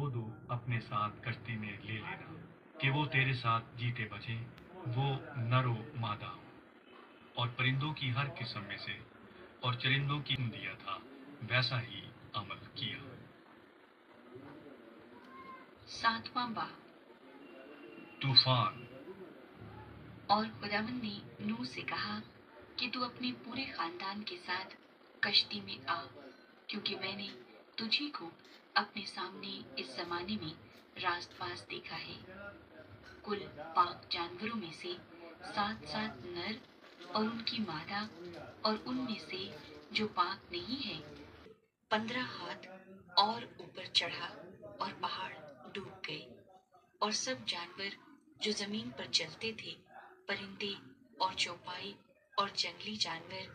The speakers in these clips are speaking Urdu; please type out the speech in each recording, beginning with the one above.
کو دو اپنے ساتھ کشتی میں لے لینا کہ وہ تیرے ساتھ جیتے بچیں، وہ نر و مادہ ہوں، اور پرندوں کی ہر قسم میں سے اور چرندوں کی دیا تھا ویسا ہی عمل کیا۔ 7واں باب۔ طوفان۔ اور خداوند نے نوح سے کہا کہ تو اپنے پورے خاندان کے ساتھ کشتی میں آ، کیونکہ میں نے تجھی کو اپنے سامنے اس زمانے میں راست باز دیکھا ہے۔ کل پاک جانوروں میں سے 7 نر اور ان کی مادہ، اور ان میں سے جو پاک نہیں ہے 15 ہاتھ اور اوپر چڑھا، اور پہاڑ ڈوب گئے، اور سب جانور جو زمین پر چلتے تھے، پرندے اور چوپائے اور جنگلی جانور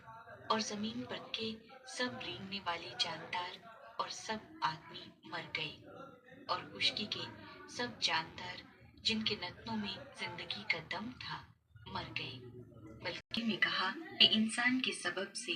اور زمین پر کے سب رینگنے والے جاندار اور سب آدمی مر گئے، اور خشکی کے سب جاندار جن کے نتنوں میں زندگی کا دم تھا مر گئے۔ بلکہ میں کہا کہ انسان کے سبب سے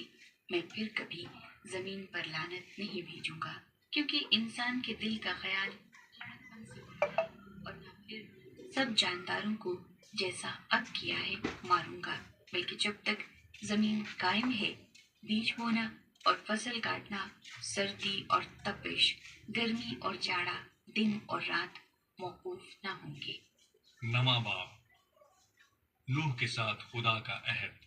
میں پھر کبھی زمین پر لعنت نہیں بھیجوں گا، کیونکہ انسان کے دل کا خیال لڑک پن سے ہوتا ہے، اور نہ پھر سب جانداروں کو جیسا اب کیا ہے ماروں گا، بلکہ جب تک زمین قائم ہے بیج بونا اور فصل کاٹنا، سردی اور تپش، گرمی اور جاڑا، دن اور رات موقوف نہ ہوں گے۔ 9واں باب۔ نوح کے ساتھ خدا کا عہد۔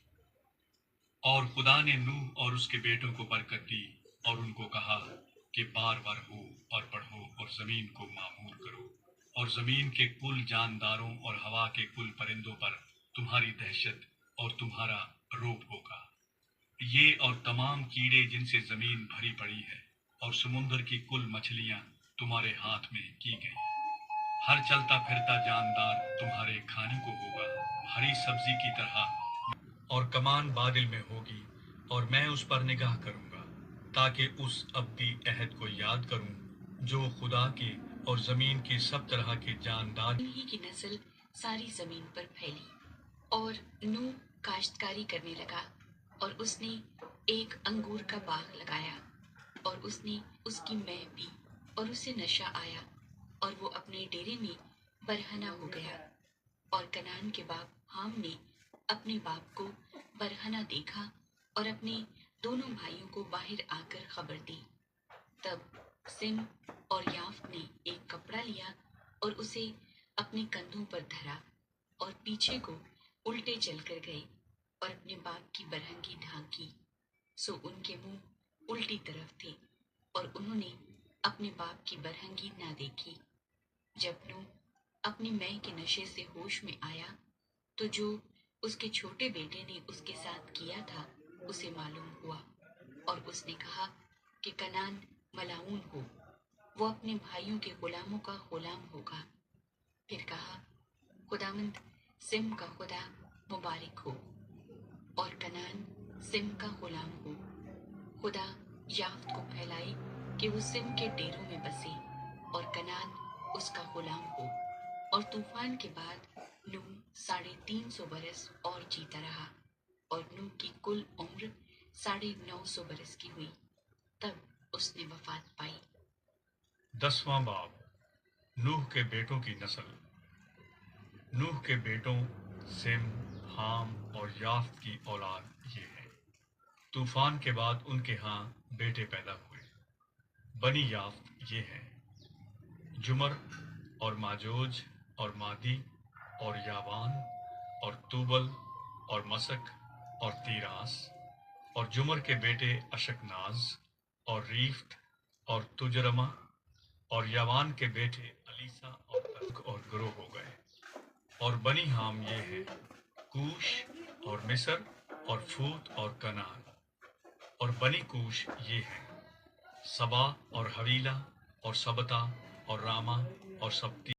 اور خدا نے نوح اور اس کے بیٹوں کو برکت دی اور ان کو کہا کہ بار بار ہو اور بڑھو اور زمین کو معمور کرو، اور زمین کے کل جانداروں اور ہوا کے کل پرندوں پر تمہاری دہشت اور تمہارا روب ہوگا، یہ اور تمام کیڑے جن سے زمین بھری پڑی ہے، اور سمندر کی کل مچھلیاں تمہارے ہاتھ میں کی گئیں۔ ہر چلتا پھرتا جاندار تمہارے کھانے کو ہوگا، ہری سبزی کی طرح، اور کمان بادل میں ہوگی، اور میں اس پر نگاہ کروں گا تاکہ اس ابدی عہد کو یاد کروں جو خدا کے اور زمین کے سب طرح کے جاندار انہی کی نسل ساری زمین پر پھیلی۔ اور نوح کاشتکاری کرنے لگا، اور اس نے ایک انگور کا باغ لگایا، اور اس نے اس کی مہ پی، اور اسے نشہ آیا، اور وہ اپنے ڈیرے میں برہنہ ہو گیا۔ اور کنعان کے باپ حام نے اپنے باپ کو برہنہ دیکھا، اور اپنے دونوں بھائیوں کو باہر آ کر خبر دی۔ تب سم اور یافت نے ایک کپڑا لیا اور اسے اپنے کندھوں پر دھرا، اور پیچھے کو الٹے چل کر گئے، اور اپنے باپ کی برہنگی ڈھانکی، سو ان کے منہ الٹی طرف تھے، اور انہوں نے اپنے باپ کی برہنگی نہ دیکھی۔ جب نوح اپنی مہ کے نشے سے ہوش میں آیا تو جو اس کے چھوٹے بیٹے نے اس کے ساتھ کیا تھا اسے معلوم ہوا، اور اس نے کہا کہ کنعان ملعون ہو، وہ اپنے بھائیوں کے غلاموں کا غلام ہوگا۔ پھر کہا خداوند سم کا خدا مبارک ہو، اور کنعان سم کا غلام ہو۔ خدا یافت کو پھیلائے کہ وہ سم کے ڈیروں میں بسے، اور کنعان اس کا غلام ہو۔ اور طوفان کے بعد نوح 350 برس اور جیتا رہا، اور نوح کی کل عمر 950 برس کی ہوئی، تب اس نے وفات پائی۔ 10واں باب۔ نوح کے بیٹوں کی نسل۔ نوح کے بیٹوں سم، حام اور یافت کی اولاد یہ ہے۔ طوفان کے بعد ان کے ہاں بیٹے پیدا ہوئے۔ بنی یافت یہ ہیں: جمر اور ماجوج اور مادی اور یاوان اور توبل اور مسک اور تیراس، اور جمر کے بیٹے اشکناز اور ریفت اور تجرمہ، اور یاوان کے بیٹے علیسا اور ترک اور گروہ ہو گئے۔ اور بنی حام یہ ہے: کوش اور مصر اور فوت اور کنعان۔ اور بنی کوش یہ ہیں: سبا اور حویلہ اور سبتا اور راما اور سبتی